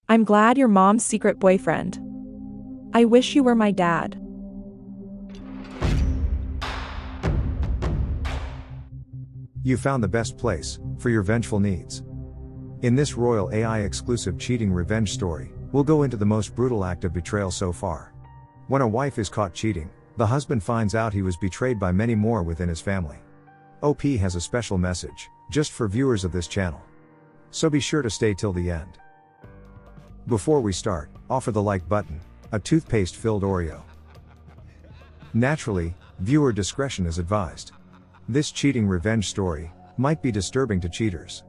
I'm glad you're mom's secret boyfriend. I wish you were my dad. You found the best place for your vengeful needs. In this Royal AI exclusive cheating revenge story, we'll go into the most brutal act of betrayal so far. When a wife is caught cheating, the husband finds out he was betrayed by many more within his family. OP has a special message, just for viewers of this channel. So be sure to stay till the end. Before we start, offer the like button, a toothpaste-filled Oreo. Naturally, viewer discretion is advised. This cheating revenge story might be disturbing to cheaters.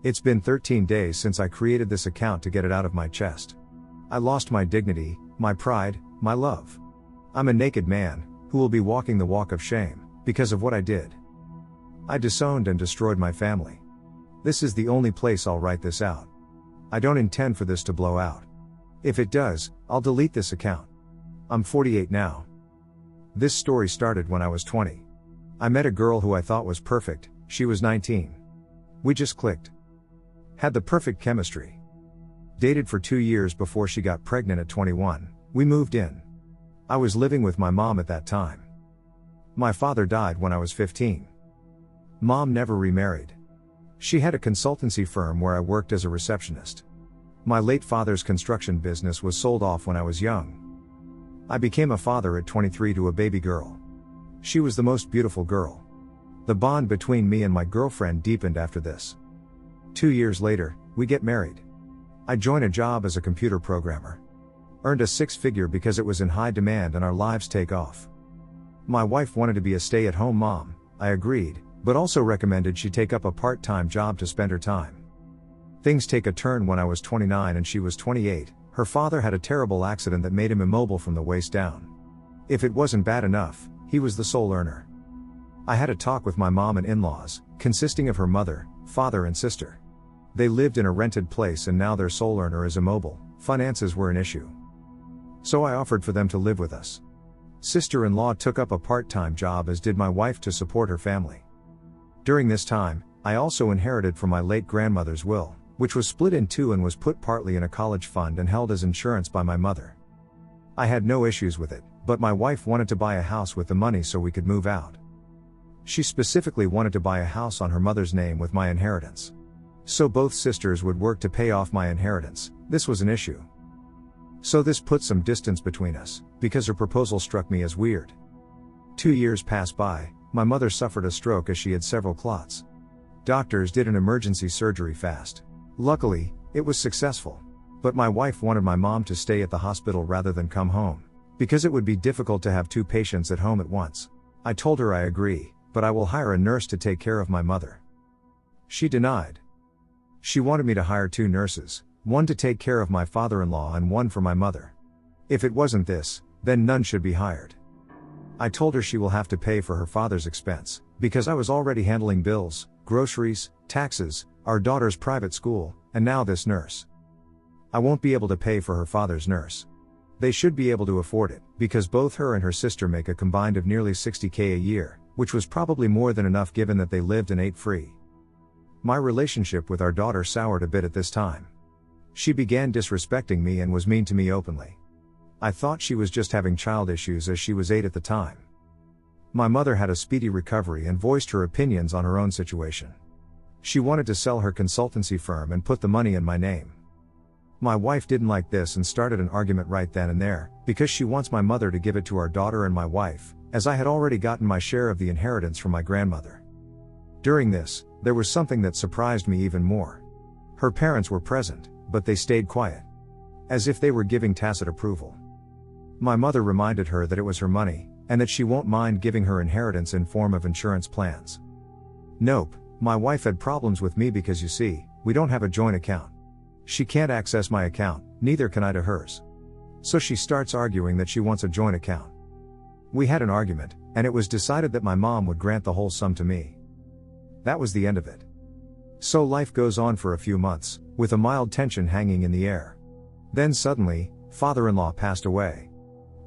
It's been 13 days since I created this account to get it out of my chest. I lost my dignity, my pride, my love. I'm a naked man, who will be walking the walk of shame, because of what I did. I disowned and destroyed my family. This is the only place I'll write this out. I don't intend for this to blow out. If it does, I'll delete this account. I'm 48 now. This story started when I was 20. I met a girl who I thought was perfect, she was 19. We just clicked. Had the perfect chemistry. Dated for 2 years before she got pregnant at 21, we moved in. I was living with my mom at that time. My father died when I was 15. Mom never remarried. She had a consultancy firm where I worked as a receptionist. My late father's construction business was sold off when I was young. I became a father at 23 to a baby girl. She was the most beautiful girl. The bond between me and my girlfriend deepened after this. 2 years later, we get married. I join a job as a computer programmer. Earned a six-figure because it was in high demand and our lives take off. My wife wanted to be a stay-at-home mom, I agreed, but also recommended she take up a part-time job to spend her time. Things take a turn when I was 29 and she was 28. Her father had a terrible accident that made him immobile from the waist down. If it wasn't bad enough, he was the sole earner. I had a talk with my mom and in-laws, consisting of her mother, father and sister. They lived in a rented place and now their sole earner is immobile, finances were an issue. So I offered for them to live with us. Sister-in-law took up a part-time job as did my wife to support her family. During this time, I also inherited from my late grandmother's will, which was split in two and was put partly in a college fund and held as insurance by my mother. I had no issues with it, but my wife wanted to buy a house with the money so we could move out. She specifically wanted to buy a house on her mother's name with my inheritance. So both sisters would work to pay off my inheritance. This was an issue. So this put some distance between us, because her proposal struck me as weird. 2 years passed by, my mother suffered a stroke as she had several clots. Doctors did an emergency surgery fast. Luckily, it was successful. But my wife wanted my mom to stay at the hospital rather than come home, because it would be difficult to have 2 patients at home at once. I told her I agree, but I will hire a nurse to take care of my mother. She denied. She wanted me to hire 2 nurses, one to take care of my father-in-law and one for my mother. If it wasn't this, then none should be hired. I told her she will have to pay for her father's expense, because I was already handling bills, groceries, taxes, our daughter's private school, and now this nurse. I won't be able to pay for her father's nurse. They should be able to afford it, because both her and her sister make a combined of nearly $60,000 a year, which was probably more than enough given that they lived and ate free. My relationship with our daughter soured a bit at this time. She began disrespecting me and was mean to me openly. I thought she was just having child issues as she was 8 at the time. My mother had a speedy recovery and voiced her opinions on her own situation. She wanted to sell her consultancy firm and put the money in my name. My wife didn't like this and started an argument right then and there, because she wants my mother to give it to our daughter and my wife, as I had already gotten my share of the inheritance from my grandmother. During this, there was something that surprised me even more. Her parents were present, but they stayed quiet. As if they were giving tacit approval. My mother reminded her that it was her money, and that she won't mind giving her inheritance in form of insurance plans. Nope. My wife had problems with me because you see, we don't have a joint account. She can't access my account, neither can I to hers. So she starts arguing that she wants a joint account. We had an argument, and it was decided that my mom would grant the whole sum to me. That was the end of it. So life goes on for a few months, with a mild tension hanging in the air. Then suddenly, father-in-law passed away.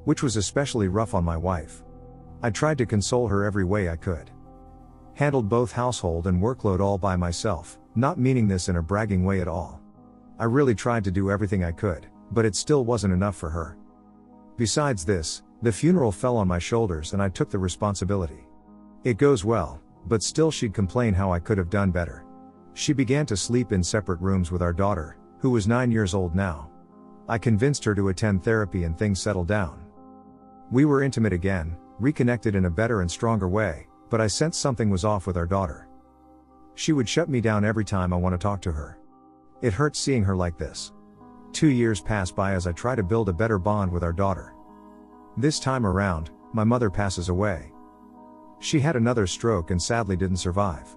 Which was especially rough on my wife. I tried to console her every way I could. Handled both household and workload all by myself, not meaning this in a bragging way at all. I really tried to do everything I could, but it still wasn't enough for her. Besides this, the funeral fell on my shoulders and I took the responsibility. It goes well, but still she'd complain how I could have done better. She began to sleep in separate rooms with our daughter, who was 9 years old now. I convinced her to attend therapy and things settled down. We were intimate again, reconnected in a better and stronger way, but I sensed something was off with our daughter. She would shut me down every time I want to talk to her. It hurts seeing her like this. 2 years pass by as I try to build a better bond with our daughter. This time around, my mother passes away. She had another stroke and sadly didn't survive.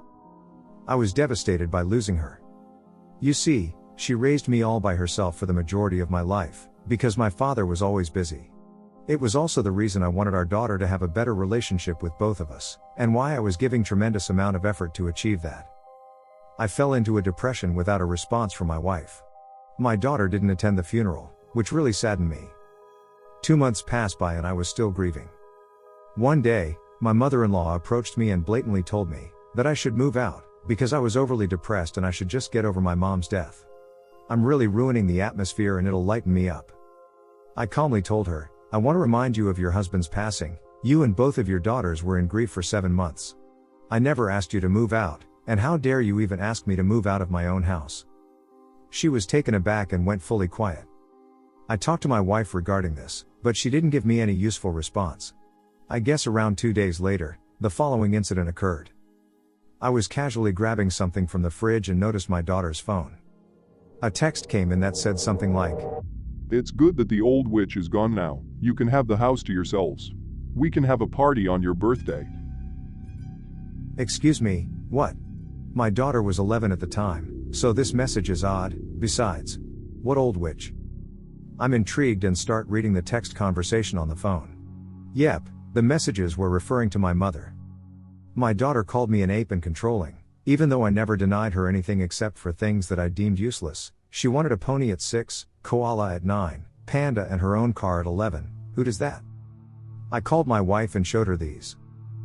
I was devastated by losing her. You see, she raised me all by herself for the majority of my life, because my father was always busy. It was also the reason I wanted our daughter to have a better relationship with both of us, and why I was giving tremendous amount of effort to achieve that. I fell into a depression without a response from my wife. My daughter didn't attend the funeral, which really saddened me. 2 months passed by and I was still grieving. One day, my mother-in-law approached me and blatantly told me that I should move out, because I was overly depressed and I should just get over my mom's death. I'm really ruining the atmosphere and it'll lighten me up. I calmly told her, I want to remind you of your husband's passing. You and both of your daughters were in grief for 7 months. I never asked you to move out, and how dare you even ask me to move out of my own house? She was taken aback and went fully quiet. I talked to my wife regarding this, but she didn't give me any useful response. I guess around 2 days later, the following incident occurred. I was casually grabbing something from the fridge and noticed my daughter's phone. A text came in that said something like, "It's good that the old witch is gone now. You can have the house to yourselves. We can have a party on your birthday." Excuse me, what? My daughter was 11 at the time, so this message is odd. Besides, what old witch? I'm intrigued and start reading the text conversation on the phone. Yep, the messages were referring to my mother. My daughter called me an ape and controlling, even though I never denied her anything except for things that I deemed useless. She wanted a pony at 6, koala at 9, panda and her own car at 11. Who does that? I called my wife and showed her these.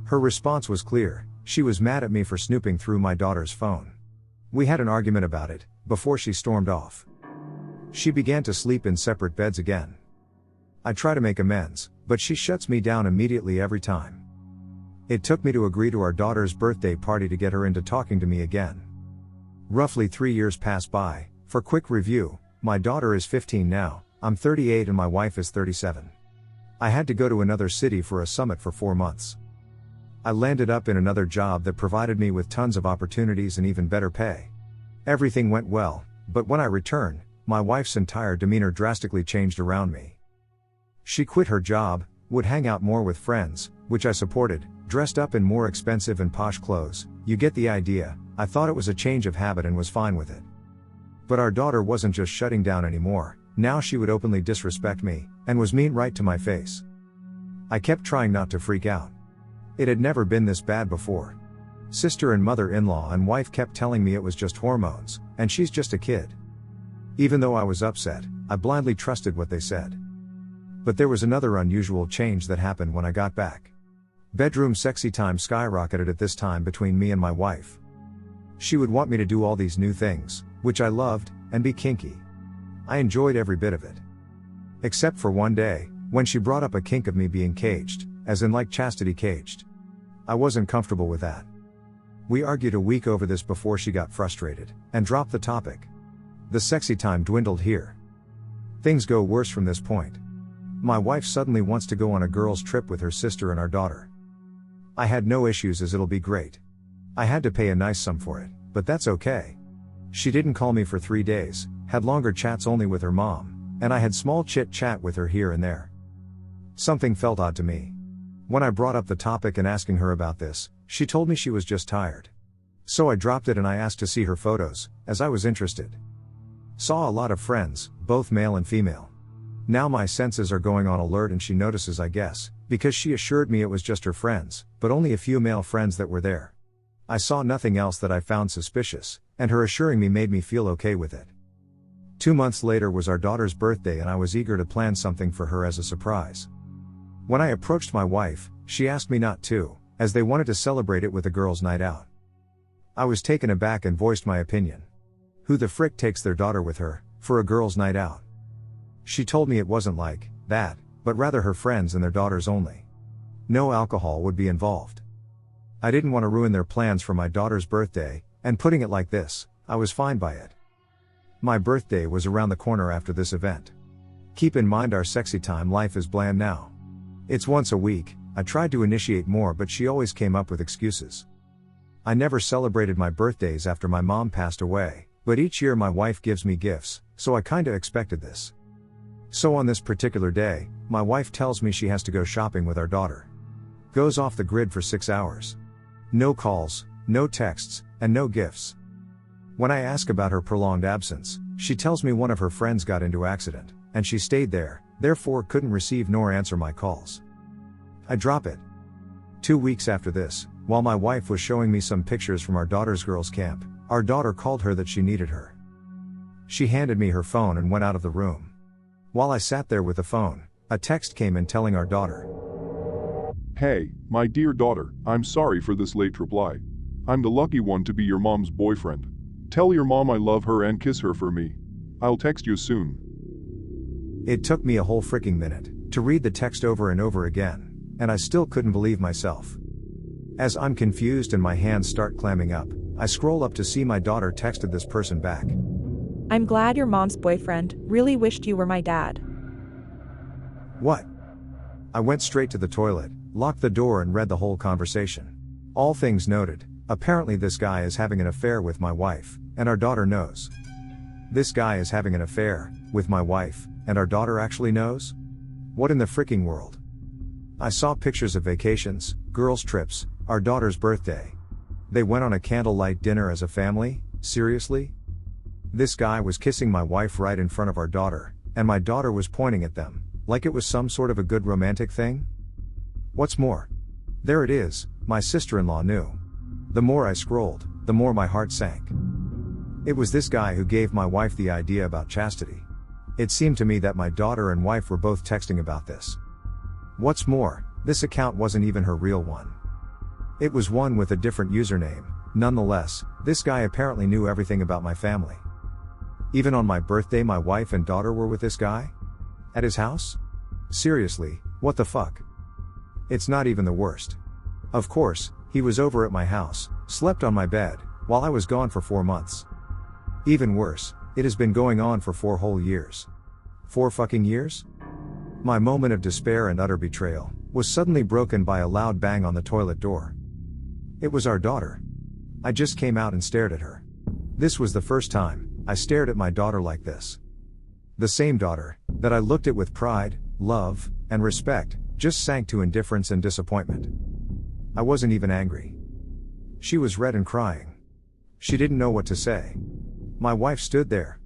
Her response was clear. She was mad at me for snooping through my daughter's phone. We had an argument about it, before she stormed off. She began to sleep in separate beds again. I try to make amends, but she shuts me down immediately every time. It took me to agree to our daughter's birthday party to get her into talking to me again. Roughly 3 years pass by. For quick review, my daughter is 15 now, I'm 38 and my wife is 37. I had to go to another city for a summit for 4 months. I landed up in another job that provided me with tons of opportunities and even better pay. Everything went well, but when I returned, my wife's entire demeanor drastically changed around me. She quit her job, would hang out more with friends, which I supported, dressed up in more expensive and posh clothes. You get the idea. I thought it was a change of habit and was fine with it. But our daughter wasn't just shutting down anymore. Now she would openly disrespect me, and was mean right to my face. I kept trying not to freak out. It had never been this bad before. Sister and mother-in-law and wife kept telling me it was just hormones, and she's just a kid. Even though I was upset, I blindly trusted what they said. But there was another unusual change that happened when I got back. Bedroom sexy time skyrocketed at this time between me and my wife. She would want me to do all these new things, which I loved, and be kinky. I enjoyed every bit of it. Except for one day, when she brought up a kink of me being caged, as in like chastity caged. I wasn't comfortable with that. We argued a week over this before she got frustrated, and dropped the topic. The sexy time dwindled here. Things go worse from this point. My wife suddenly wants to go on a girls' trip with her sister and our daughter. I had no issues as it'll be great. I had to pay a nice sum for it, but that's okay. She didn't call me for 3 days, had longer chats only with her mom, and I had small chit-chat with her here and there. Something felt odd to me. When I brought up the topic and asking her about this, she told me she was just tired. So I dropped it and I asked to see her photos, as I was interested. Saw a lot of friends, both male and female. Now my senses are going on alert and she notices, I guess, because she assured me it was just her friends, but only a few male friends that were there. I saw nothing else that I found suspicious, and her assuring me made me feel okay with it. 2 months later was our daughter's birthday and I was eager to plan something for her as a surprise. When I approached my wife, she asked me not to, as they wanted to celebrate it with a girls' night out. I was taken aback and voiced my opinion. Who the frick takes their daughter with her, for a girls' night out? She told me it wasn't like that, but rather her friends and their daughters only. No alcohol would be involved. I didn't want to ruin their plans for my daughter's birthday, and putting it like this, I was fine by it. My birthday was around the corner after this event. Keep in mind our sexy time life is bland now. It's once a week. I tried to initiate more, but she always came up with excuses. I never celebrated my birthdays after my mom passed away, but each year my wife gives me gifts, so I kinda expected this. So on this particular day, my wife tells me she has to go shopping with our daughter. Goes off the grid for 6 hours. No calls, no texts, and no gifts. When I ask about her prolonged absence, she tells me one of her friends got into accident, and she stayed there, therefore couldn't receive nor answer my calls. I drop it. 2 weeks after this, while my wife was showing me some pictures from our daughter's girls' camp, our daughter called her that she needed her. She handed me her phone and went out of the room. While I sat there with the phone, a text came in telling our daughter, "Hey, my dear daughter, I'm sorry for this late reply. I'm the lucky one to be your mom's boyfriend. Tell your mom I love her and kiss her for me. I'll text you soon." It took me a whole freaking minute to read the text over and over again, and I still couldn't believe myself. As I'm confused and my hands start clamming up, I scroll up to see my daughter texted this person back. I'm glad your mom's boyfriend, really wished you were my dad. What? I went straight to the toilet, locked the door and read the whole conversation. All things noted, apparently this guy is having an affair with my wife, and our daughter knows. This guy is having an affair with my wife, and our daughter actually knows? What in the freaking world? I saw pictures of vacations, girls' trips, our daughter's birthday. They went on a candlelight dinner as a family? Seriously? This guy was kissing my wife right in front of our daughter, and my daughter was pointing at them, like it was some sort of a good romantic thing? What's more? There it is, my sister-in-law knew. The more I scrolled, the more my heart sank. It was this guy who gave my wife the idea about chastity. It seemed to me that my daughter and wife were both texting about this. What's more, this account wasn't even her real one. It was one with a different username. Nonetheless, this guy apparently knew everything about my family. Even on my birthday my wife and daughter were with this guy? At his house? Seriously, what the fuck? It's not even the worst. Of course, he was over at my house, slept on my bed, while I was gone for 4 months. Even worse, it has been going on for 4 whole years. 4 fucking years? My moment of despair and utter betrayal was suddenly broken by a loud bang on the toilet door. It was our daughter. I just came out and stared at her. This was the first time I stared at my daughter like this. The same daughter that I looked at with pride, love, and respect just sank to indifference and disappointment. I wasn't even angry. She was red and crying. She didn't know what to say. My wife stood there,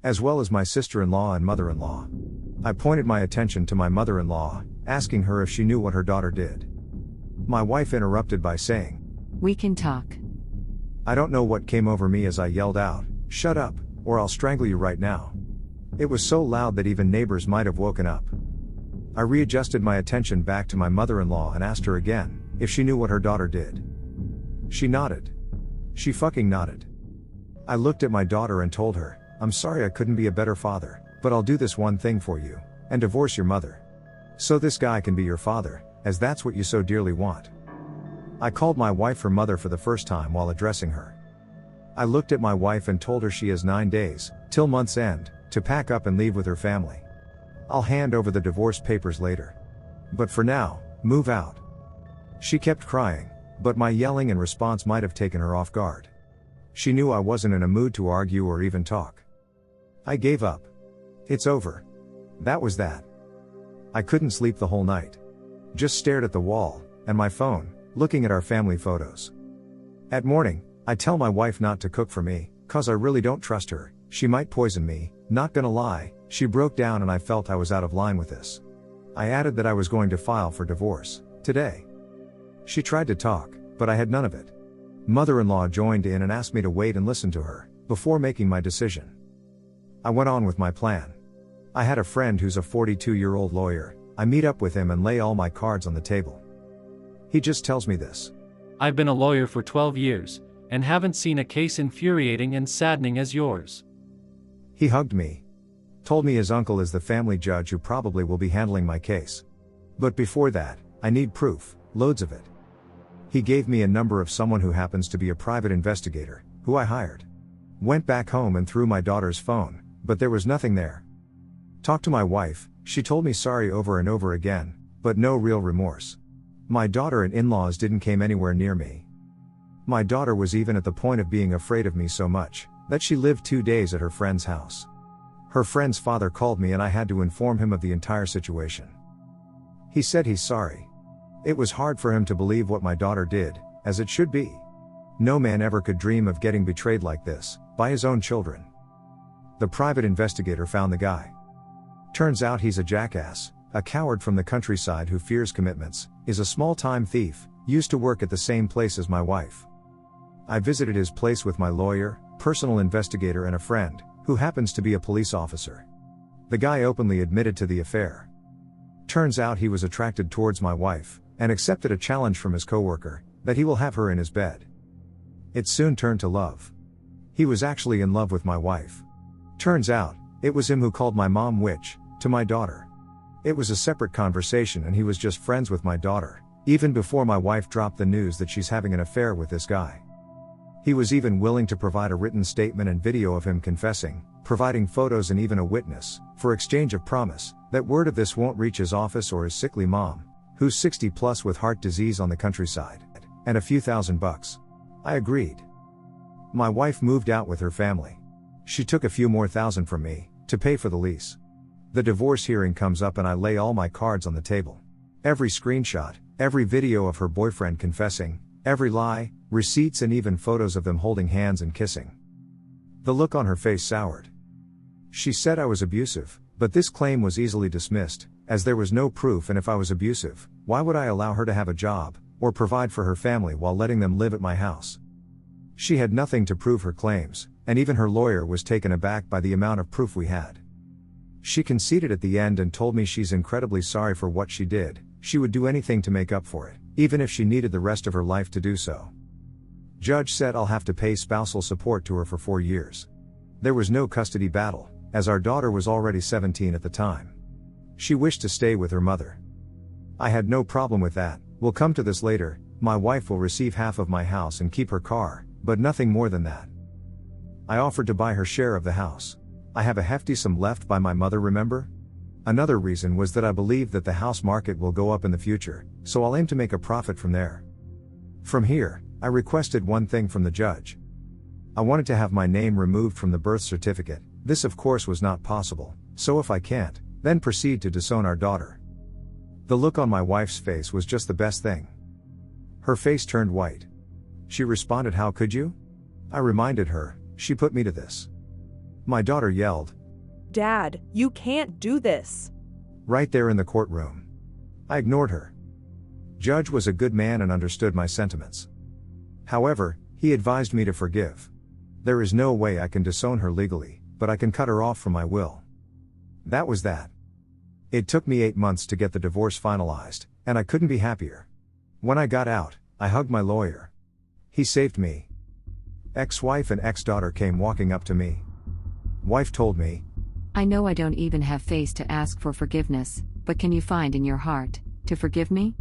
as well as my sister-in-law and mother-in-law. I pointed my attention to my mother-in-law, asking her if she knew what her daughter did. My wife interrupted by saying, "We can talk." I don't know what came over me as I yelled out, "Shut up, or I'll strangle you right now." It was so loud that even neighbors might have woken up. I readjusted my attention back to my mother-in-law and asked her again if she knew what her daughter did. She nodded. She fucking nodded. I looked at my daughter and told her, "I'm sorry I couldn't be a better father, but I'll do this one thing for you, and divorce your mother. So this guy can be your father, as that's what you so dearly want." I called my wife her mother for the first time while addressing her. I looked at my wife and told her she has 9 days, till month's end, to pack up and leave with her family. I'll hand over the divorce papers later. But for now, move out. She kept crying, but my yelling and response might have taken her off guard. She knew I wasn't in a mood to argue or even talk. I gave up. It's over. That was that. I couldn't sleep the whole night. Just stared at the wall, and my phone, looking at our family photos. At morning, I tell my wife not to cook for me, cause I really don't trust her, she might poison me. Not gonna lie, she broke down and I felt I was out of line with this. I added that I was going to file for divorce, today. She tried to talk, but I had none of it. Mother-in-law joined in and asked me to wait and listen to her, before making my decision. I went on with my plan. I had a friend who's a 42-year-old lawyer. I meet up with him and lay all my cards on the table. He just tells me this. I've been a lawyer for 12 years, and haven't seen a case infuriating and saddening as yours. He hugged me. Told me his uncle is the family judge who probably will be handling my case. But before that, I need proof, loads of it. He gave me a number of someone who happens to be a private investigator, who I hired. Went back home and through my daughter's phone, but there was nothing there. Talked to my wife, she told me sorry over and over again, but no real remorse. My daughter and in-laws didn't came anywhere near me. My daughter was even at the point of being afraid of me so much, that she lived 2 days at her friend's house. Her friend's father called me and I had to inform him of the entire situation. He said he's sorry. It was hard for him to believe what my daughter did, as it should be. No man ever could dream of getting betrayed like this, by his own children. The private investigator found the guy. Turns out he's a jackass, a coward from the countryside who fears commitments, is a small-time thief, used to work at the same place as my wife. I visited his place with my lawyer, personal investigator and a friend, who happens to be a police officer. The guy openly admitted to the affair. Turns out he was attracted towards my wife, and accepted a challenge from his coworker, that he will have her in his bed. It soon turned to love. He was actually in love with my wife. Turns out, it was him who called my mom witch, to my daughter. It was a separate conversation and he was just friends with my daughter, even before my wife dropped the news that she's having an affair with this guy. He was even willing to provide a written statement and video of him confessing, providing photos and even a witness, for exchange of promise, that word of this won't reach his office or his sickly mom, who's 60 plus with heart disease on the countryside, and a few $1,000s. I agreed. My wife moved out with her family. She took a few more thousand from me, to pay for the lease. The divorce hearing comes up and I lay all my cards on the table. Every screenshot, every video of her boyfriend confessing, every lie, receipts and even photos of them holding hands and kissing. The look on her face soured. She said I was abusive, but this claim was easily dismissed, as there was no proof, and if I was abusive, why would I allow her to have a job, or provide for her family while letting them live at my house? She had nothing to prove her claims, and even her lawyer was taken aback by the amount of proof we had. She conceded at the end and told me she's incredibly sorry for what she did, she would do anything to make up for it, even if she needed the rest of her life to do so. Judge said I'll have to pay spousal support to her for 4 years. There was no custody battle, as our daughter was already 17 at the time. She wished to stay with her mother. I had no problem with that. We'll come to this later. My wife will receive half of my house and keep her car, but nothing more than that. I offered to buy her share of the house. I have a hefty sum left by my mother, remember? Another reason was that I believe that the house market will go up in the future, so I'll aim to make a profit from there. From here, I requested one thing from the judge. I wanted to have my name removed from the birth certificate. This of course was not possible, so if I can't, then proceed to disown our daughter. The look on my wife's face was just the best thing. Her face turned white. She responded, "How could you?" I reminded her, she put me to this. My daughter yelled, "Dad, you can't do this!" right there in the courtroom. I ignored her. Judge was a good man and understood my sentiments. However, he advised me to forgive. There is no way I can disown her legally, but I can cut her off from my will. That was that. It took me 8 months to get the divorce finalized, and I couldn't be happier. When I got out, I hugged my lawyer. He saved me. Ex-wife and ex-daughter came walking up to me. Wife told me, "I know I don't even have face to ask for forgiveness, but can you find in your heart to forgive me?"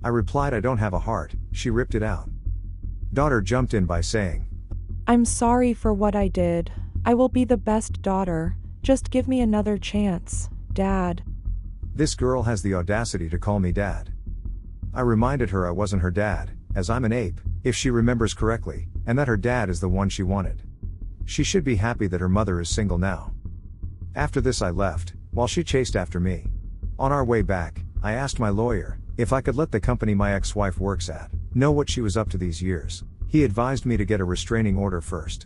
I replied, "I don't have a heart." She ripped it out. Daughter jumped in by saying, "I'm sorry for what I did. I will be the best daughter. Just give me another chance, Dad." This girl has the audacity to call me dad. I reminded her I wasn't her dad, as I'm an ape, if she remembers correctly, and that her dad is the one she wanted. She should be happy that her mother is single now. After this I left, while she chased after me. On our way back, I asked my lawyer if I could let the company my ex-wife works at know what she was up to these years. He advised me to get a restraining order first.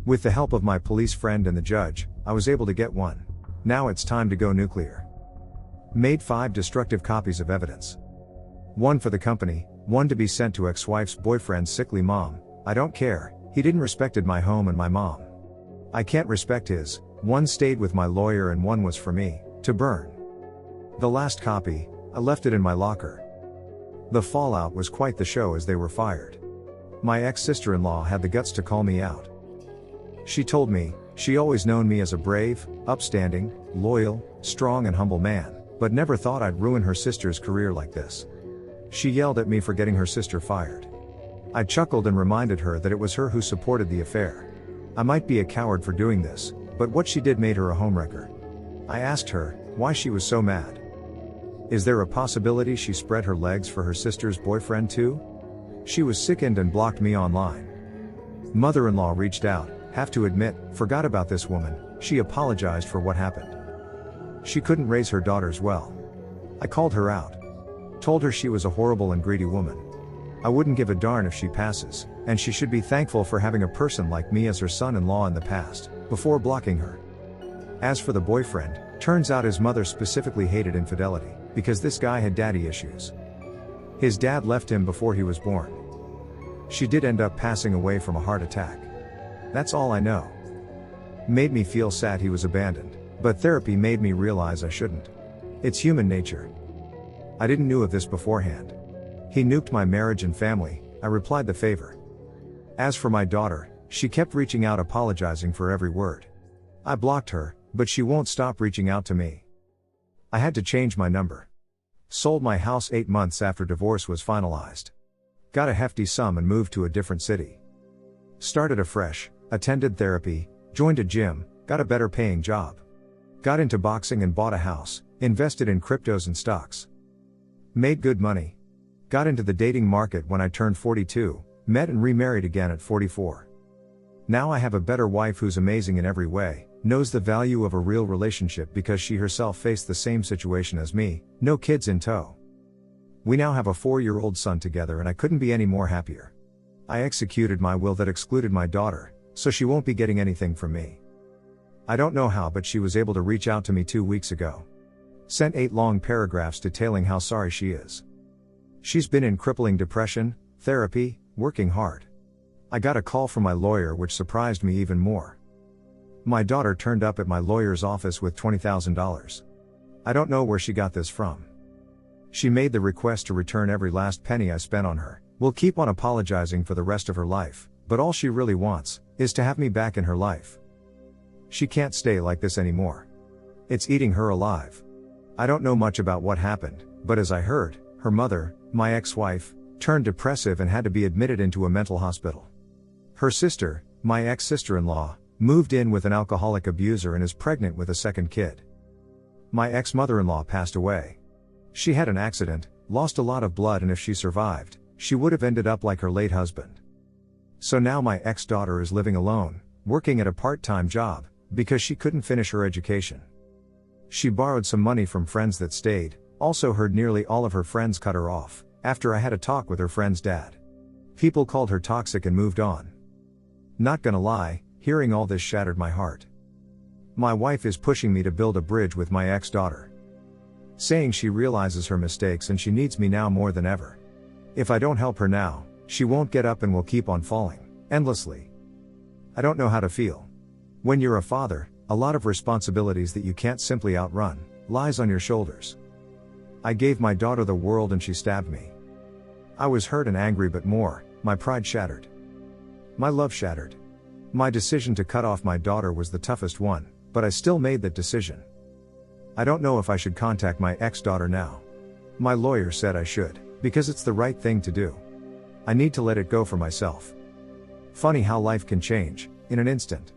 With the help of my police friend and the judge, I was able to get one. Now it's time to go nuclear. Made 5 destructive copies of evidence. 1 for the company, 1 to be sent to ex-wife's boyfriend's sickly mom. I don't care, he didn't respected my home and my mom. I can't respect his. 1 stayed with my lawyer and 1 was for me, to burn. The last copy, I left it in my locker. The fallout was quite the show as they were fired. My ex-sister-in-law had the guts to call me out. She told me, she always known me as a brave, upstanding, loyal, strong and humble man, but never thought I'd ruin her sister's career like this. She yelled at me for getting her sister fired. I chuckled and reminded her that it was her who supported the affair. I might be a coward for doing this, but what she did made her a homewrecker. I asked her, why she was so mad. Is there a possibility she spread her legs for her sister's boyfriend too? She was sickened and blocked me online. Mother-in-law reached out, have to admit, forgot about this woman, she apologized for what happened. She couldn't raise her daughters well. I called her out. Told her she was a horrible and greedy woman. I wouldn't give a darn if she passes, and she should be thankful for having a person like me as her son-in-law in the past, before blocking her. As for the boyfriend, turns out his mother specifically hated infidelity, because this guy had daddy issues. His dad left him before he was born. She did end up passing away from a heart attack. That's all I know. Made me feel sad he was abandoned, but therapy made me realize I shouldn't. It's human nature. I didn't know of this beforehand. He nuked my marriage and family, I replied the favor. As for my daughter, she kept reaching out apologizing for every word. I blocked her, but she won't stop reaching out to me. I had to change my number. Sold my house 8 months after divorce was finalized. Got a hefty sum and moved to a different city. Started afresh, attended therapy, joined a gym, got a better paying job. Got into boxing and bought a house, invested in cryptos and stocks. Made good money. Got into the dating market when I turned 42, met and remarried again at 44. Now I have a better wife who's amazing in every way, knows the value of a real relationship because she herself faced the same situation as me, no kids in tow. We now have a 4-year-old son together and I couldn't be any more happier. I executed my will that excluded my daughter, so she won't be getting anything from me. I don't know how, but she was able to reach out to me 2 weeks ago. Sent 8 long paragraphs detailing how sorry she is. She's been in crippling depression, therapy, working hard. I got a call from my lawyer which surprised me even more. My daughter turned up at my lawyer's office with $20,000. I don't know where she got this from. She made the request to return every last penny I spent on her, will keep on apologizing for the rest of her life, but all she really wants is to have me back in her life. She can't stay like this anymore. It's eating her alive. I don't know much about what happened, but as I heard, her mother, my ex-wife, turned depressive and had to be admitted into a mental hospital. Her sister, my ex-sister-in-law, moved in with an alcoholic abuser and is pregnant with a second kid. My ex-mother-in-law passed away. She had an accident, lost a lot of blood, and if she survived, she would have ended up like her late husband. So now my ex-daughter is living alone, working at a part-time job, because she couldn't finish her education. She borrowed some money from friends that stayed, also heard nearly all of her friends cut her off, after I had a talk with her friend's dad. People called her toxic and moved on. Not gonna lie, hearing all this shattered my heart. My wife is pushing me to build a bridge with my ex-daughter. Saying she realizes her mistakes and she needs me now more than ever. If I don't help her now, she won't get up and will keep on falling, endlessly. I don't know how to feel. When you're a father, a lot of responsibilities that you can't simply outrun, lies on your shoulders. I gave my daughter the world and she stabbed me. I was hurt and angry, but more, my pride shattered. My love shattered. My decision to cut off my daughter was the toughest one, but I still made that decision. I don't know if I should contact my ex-daughter now. My lawyer said I should, because it's the right thing to do. I need to let it go for myself. Funny how life can change, in an instant.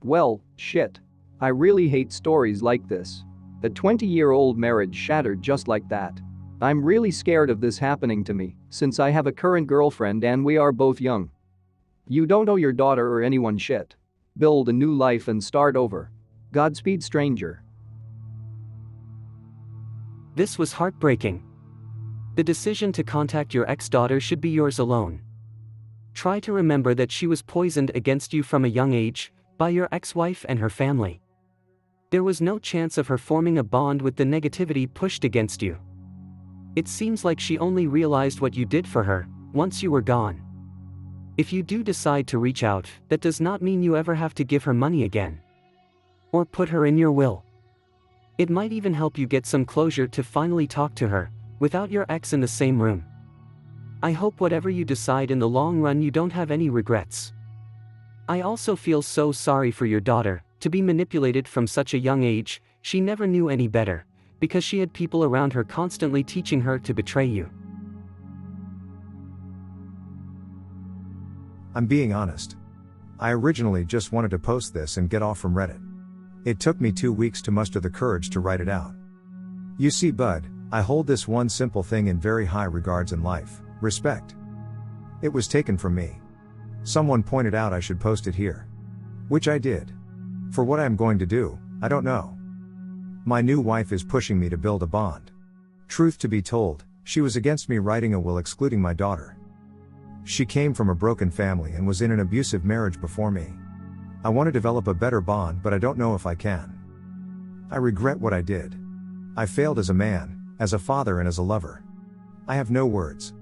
Well, shit. I really hate stories like this. A 20-year-old marriage shattered just like that. I'm really scared of this happening to me, since I have a current girlfriend and we are both young. You don't owe your daughter or anyone shit. Build a new life and start over. Godspeed, stranger. This was heartbreaking. The decision to contact your ex-daughter should be yours alone. Try to remember that she was poisoned against you from a young age, by your ex-wife and her family. There was no chance of her forming a bond with the negativity pushed against you. It seems like she only realized what you did for her, once you were gone. If you do decide to reach out, that does not mean you ever have to give her money again. Or put her in your will. It might even help you get some closure to finally talk to her, without your ex in the same room. I hope whatever you decide in the long run you don't have any regrets. I also feel so sorry for your daughter, to be manipulated from such a young age. She never knew any better, because she had people around her constantly teaching her to betray you. I'm being honest. I originally just wanted to post this and get off from Reddit. It took me 2 weeks to muster the courage to write it out. You see, bud, I hold this one simple thing in very high regards in life: respect. It was taken from me. Someone pointed out I should post it here. Which I did. For what I am going to do, I don't know. My new wife is pushing me to build a bond. Truth to be told, she was against me writing a will excluding my daughter. She came from a broken family and was in an abusive marriage before me. I want to develop a better bond, but I don't know if I can. I regret what I did. I failed as a man, as a father, and as a lover. I have no words.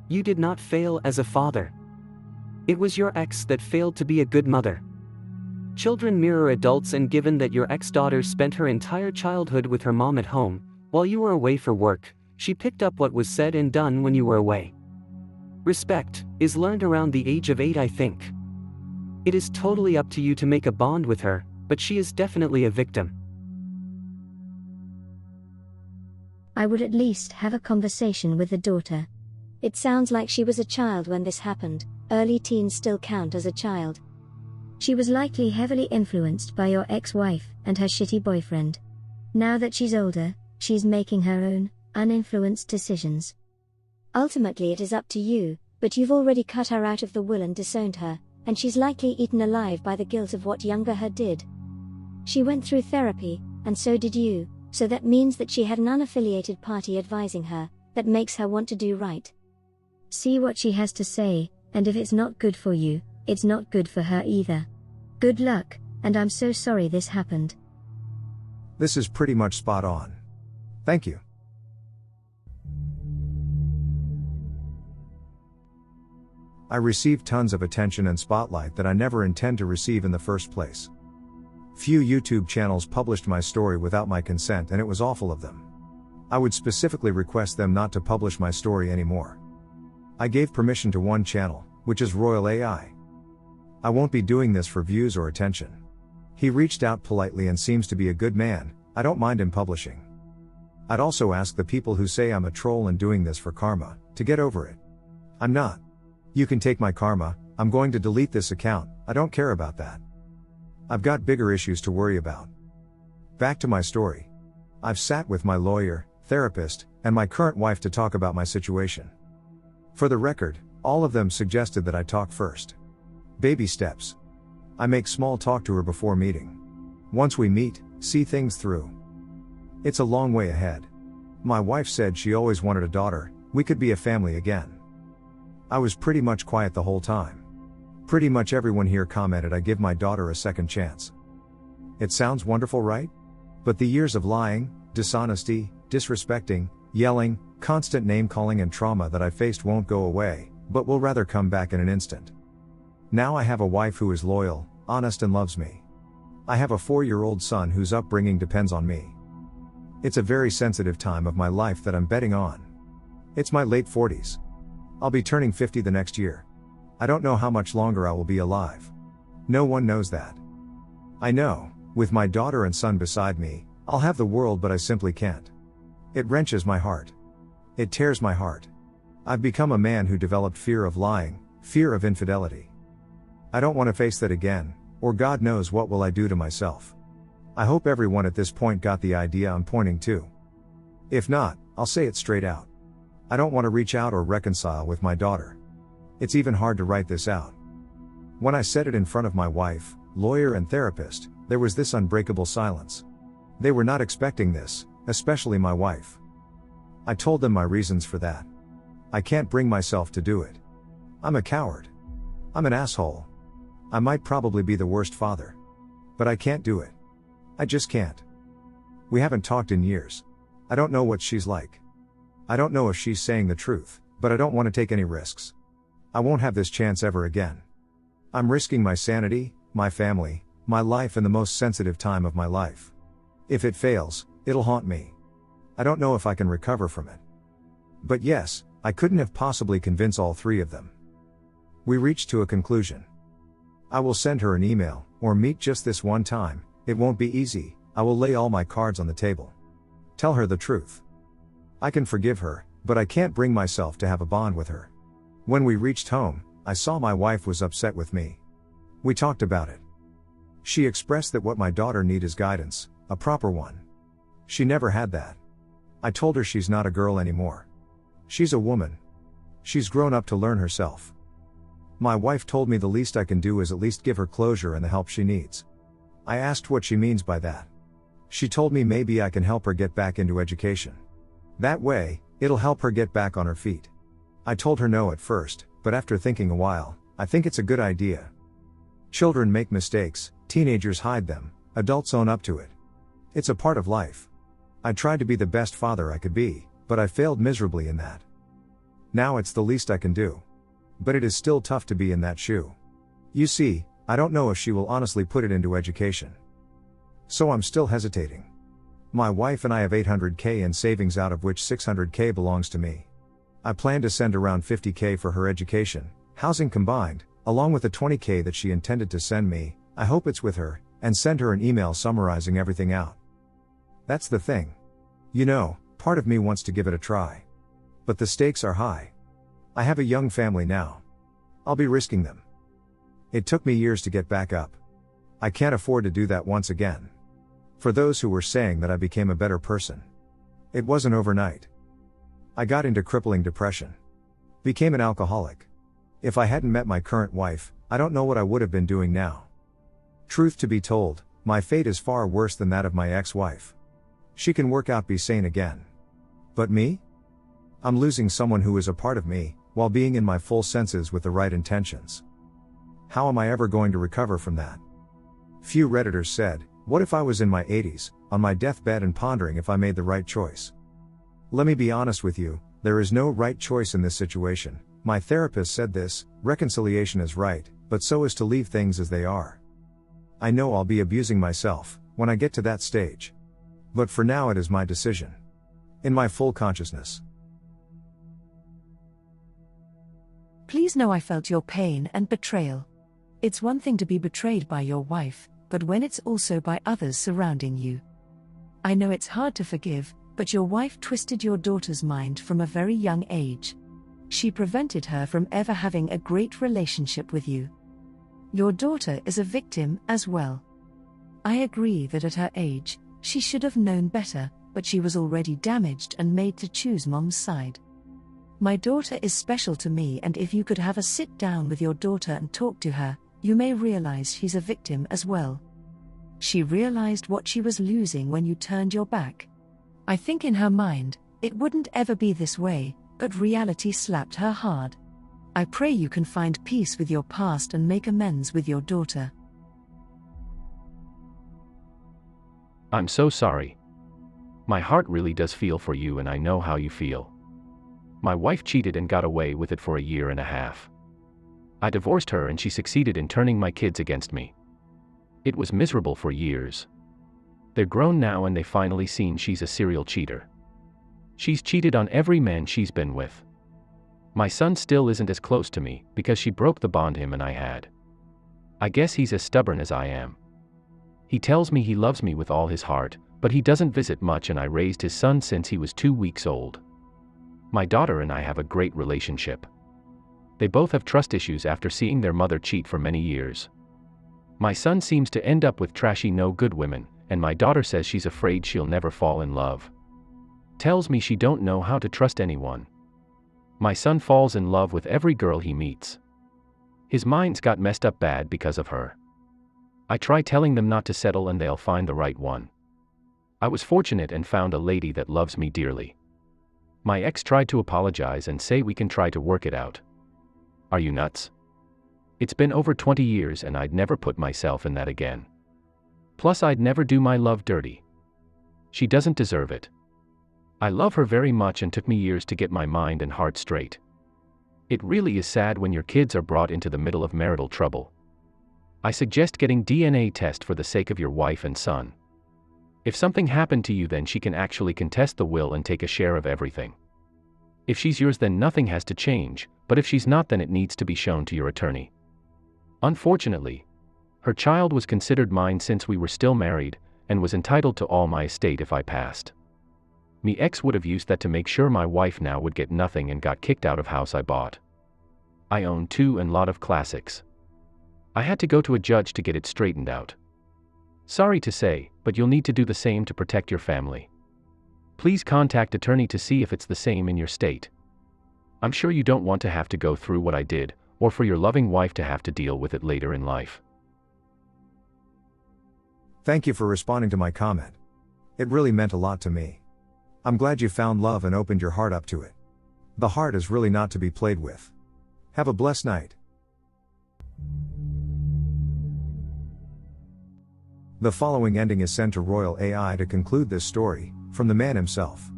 You did not fail as a father. It was your ex that failed to be a good mother. Children mirror adults, and given that your ex-daughter spent her entire childhood with her mom at home, while you were away for work, she picked up what was said and done when you were away. Respect is learned around the age of 8, I think. It is totally up to you to make a bond with her, but she is definitely a victim. I would at least have a conversation with the daughter. It sounds like she was a child when this happened. Early teens still count as a child. She was likely heavily influenced by your ex-wife and her shitty boyfriend. Now that she's older, she's making her own, uninfluenced decisions. Ultimately it is up to you, but you've already cut her out of the will and disowned her, and she's likely eaten alive by the guilt of what younger her did. She went through therapy, and so did you, so that means that she had an unaffiliated party advising her, that makes her want to do right. See what she has to say, and if it's not good for you, it's not good for her either. Good luck, and I'm so sorry this happened. This is pretty much spot on. Thank you. I received tons of attention and spotlight that I never intend to receive in the first place. Few YouTube channels published my story without my consent, and it was awful of them. I would specifically request them not to publish my story anymore. I gave permission to one channel, which is Royal A.I. I won't be doing this for views or attention. He reached out politely and seems to be a good man. I don't mind him publishing. I'd also ask the people who say I'm a troll and doing this for karma, to get over it. I'm not. You can take my karma. I'm going to delete this account. I don't care about that. I've got bigger issues to worry about. Back to my story. I've sat with my lawyer, therapist, and my current wife to talk about my situation. For the record, all of them suggested that I talk first. Baby steps. I make small talk to her before meeting. Once we meet, see things through. It's a long way ahead. My wife said she always wanted a daughter. We could be a family again. I was pretty much quiet the whole time. Pretty much everyone here commented I give my daughter a second chance. It sounds wonderful, right? But the years of lying, dishonesty, disrespecting, yelling, constant name-calling and trauma that I faced won't go away, but will rather come back in an instant. Now I have a wife who is loyal, honest, and loves me. I have a 4-year-old son whose upbringing depends on me. It's a very sensitive time of my life that I'm betting on. It's my late 40s. I'll be turning 50 the next year. I don't know how much longer I will be alive. No one knows that. I know, with my daughter and son beside me, I'll have the world, but I simply can't. It wrenches my heart. It tears my heart. I've become a man who developed fear of lying, fear of infidelity. I don't want to face that again, or God knows what will I do to myself. I hope everyone at this point got the idea I'm pointing to. If not, I'll say it straight out. I don't want to reach out or reconcile with my daughter. It's even hard to write this out. When I said it in front of my wife, lawyer, and therapist, there was this unbreakable silence. They were not expecting this, especially my wife. I told them my reasons for that. I can't bring myself to do it. I'm a coward. I'm an asshole. I might probably be the worst father. But I can't do it. I just can't. We haven't talked in years. I don't know what she's like. I don't know if she's saying the truth, but I don't want to take any risks. I won't have this chance ever again. I'm risking my sanity, my family, my life, and the most sensitive time of my life. If it fails, it'll haunt me. I don't know if I can recover from it. But yes, I couldn't have possibly convinced all three of them. We reached to a conclusion. I will send her an email, or meet just this one time. It won't be easy. I will lay all my cards on the table. Tell her the truth. I can forgive her, but I can't bring myself to have a bond with her. When we reached home, I saw my wife was upset with me. We talked about it. She expressed that what my daughter needs is guidance, a proper one. She never had that. I told her she's not a girl anymore. She's a woman. She's grown up to learn herself. My wife told me the least I can do is at least give her closure and the help she needs. I asked what she means by that. She told me maybe I can help her get back into education. That way, it'll help her get back on her feet. I told her no at first, but after thinking a while, I think it's a good idea. Children make mistakes, teenagers hide them, adults own up to it. It's a part of life. I tried to be the best father I could be, but I failed miserably in that. Now it's the least I can do. But it is still tough to be in that shoe. You see, I don't know if she will honestly put it into education. So I'm still hesitating. My wife and I have $800K in savings, out of which $600K belongs to me. I plan to send around $50K for her education, housing combined, along with the $20K that she intended to send me. I hope it's with her, and send her an email summarizing everything out. That's the thing. You know, part of me wants to give it a try. But the stakes are high. I have a young family now. I'll be risking them. It took me years to get back up. I can't afford to do that once again. For those who were saying that I became a better person, it wasn't overnight. I got into crippling depression. Became an alcoholic. If I hadn't met my current wife, I don't know what I would have been doing now. Truth to be told, my fate is far worse than that of my ex-wife. She can work out, be sane again. But me? I'm losing someone who is a part of me, while being in my full senses with the right intentions. How am I ever going to recover from that? Few redditors said, what if I was in my 80s, on my deathbed and pondering if I made the right choice? Let me be honest with you, there is no right choice in this situation. My therapist said this, reconciliation is right, but so is to leave things as they are. I know I'll be abusing myself, when I get to that stage. But for now it is my decision. In my full consciousness. Please know I felt your pain and betrayal. It's one thing to be betrayed by your wife, but when it's also by others surrounding you. I know it's hard to forgive, but your wife twisted your daughter's mind from a very young age. She prevented her from ever having a great relationship with you. Your daughter is a victim as well. I agree that at her age, she should have known better, but she was already damaged and made to choose mom's side. My daughter is special to me, and if you could have a sit down with your daughter and talk to her, you may realize she's a victim as well. She realized what she was losing when you turned your back. I think in her mind, it wouldn't ever be this way, but reality slapped her hard. I pray you can find peace with your past and make amends with your daughter. I'm so sorry. My heart really does feel for you, and I know how you feel. My wife cheated and got away with it for a year and a half. I divorced her and she succeeded in turning my kids against me. It was miserable for years. They're grown now and they finally seen she's a serial cheater. She's cheated on every man she's been with. My son still isn't as close to me because she broke the bond him and I had. I guess he's as stubborn as I am. He tells me he loves me with all his heart, but he doesn't visit much, and I raised his son since he was 2 weeks old. My daughter and I have a great relationship. They both have trust issues after seeing their mother cheat for many years. My son seems to end up with trashy no-good women, and my daughter says she's afraid she'll never fall in love. Tells me she don't know how to trust anyone. My son falls in love with every girl he meets. His mind's got messed up bad because of her. I try telling them not to settle and they'll find the right one. I was fortunate and found a lady that loves me dearly. My ex tried to apologize and say we can try to work it out. Are you nuts? It's been over 20 years and I'd never put myself in that again. Plus I'd never do my love dirty. She doesn't deserve it. I love her very much and took me years to get my mind and heart straight. It really is sad when your kids are brought into the middle of marital trouble. I suggest getting DNA test for the sake of your wife and son. If something happened to you, then she can actually contest the will and take a share of everything. If she's yours, then nothing has to change, but if she's not, then it needs to be shown to your attorney. Unfortunately, her child was considered mine since we were still married, and was entitled to all my estate if I passed. Me ex would have used that to make sure my wife now would get nothing and got kicked out of house I bought. I own 2 and lot of classics. I had to go to a judge to get it straightened out. Sorry to say, but you'll need to do the same to protect your family. Please contact attorney to see if it's the same in your state. I'm sure you don't want to have to go through what I did, or for your loving wife to have to deal with it later in life. Thank you for responding to my comment. It really meant a lot to me. I'm glad you found love and opened your heart up to it. The heart is really not to be played with. Have a blessed night. The following ending is sent to Royal A.I. to conclude this story, from the man himself.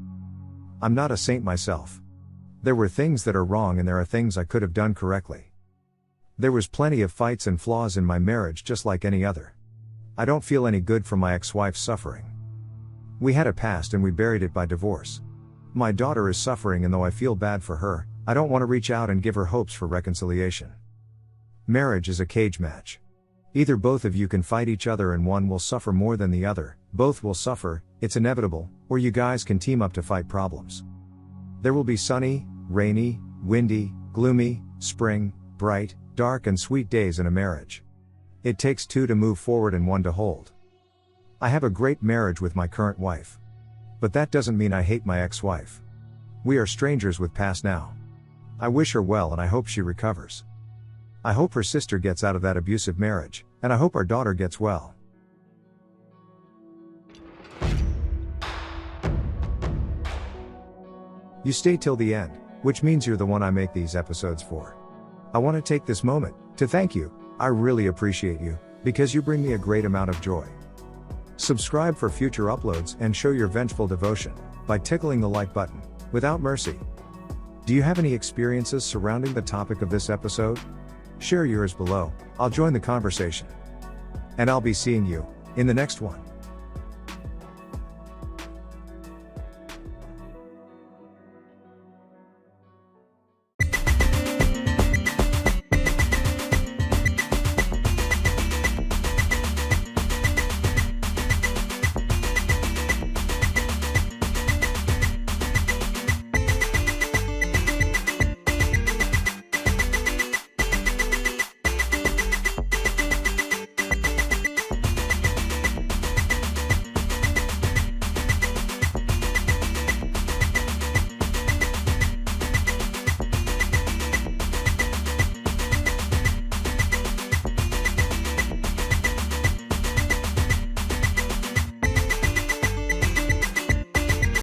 I'm not a saint myself. There were things that are wrong and there are things I could have done correctly. There was plenty of fights and flaws in my marriage just like any other. I don't feel any good for my ex-wife's suffering. We had a past and we buried it by divorce. My daughter is suffering, and though I feel bad for her, I don't want to reach out and give her hopes for reconciliation. Marriage is a cage match. Either both of you can fight each other and one will suffer more than the other, both will suffer, it's inevitable, or you guys can team up to fight problems. There will be sunny, rainy, windy, gloomy, spring, bright, dark and sweet days in a marriage. It takes 2 to move forward and 1 to hold. I have a great marriage with my current wife. But that doesn't mean I hate my ex-wife. We are strangers with past now. I wish her well and I hope she recovers. I hope her sister gets out of that abusive marriage, and I hope our daughter gets well. You stay till the end, which means you're the one I make these episodes for. I want to take this moment to thank you. I really appreciate you, because you bring me a great amount of joy. Subscribe for future uploads and show your vengeful devotion by tickling the like button, without mercy. Do you have any experiences surrounding the topic of this episode? Share yours below, I'll join the conversation. And I'll be seeing you in the next one.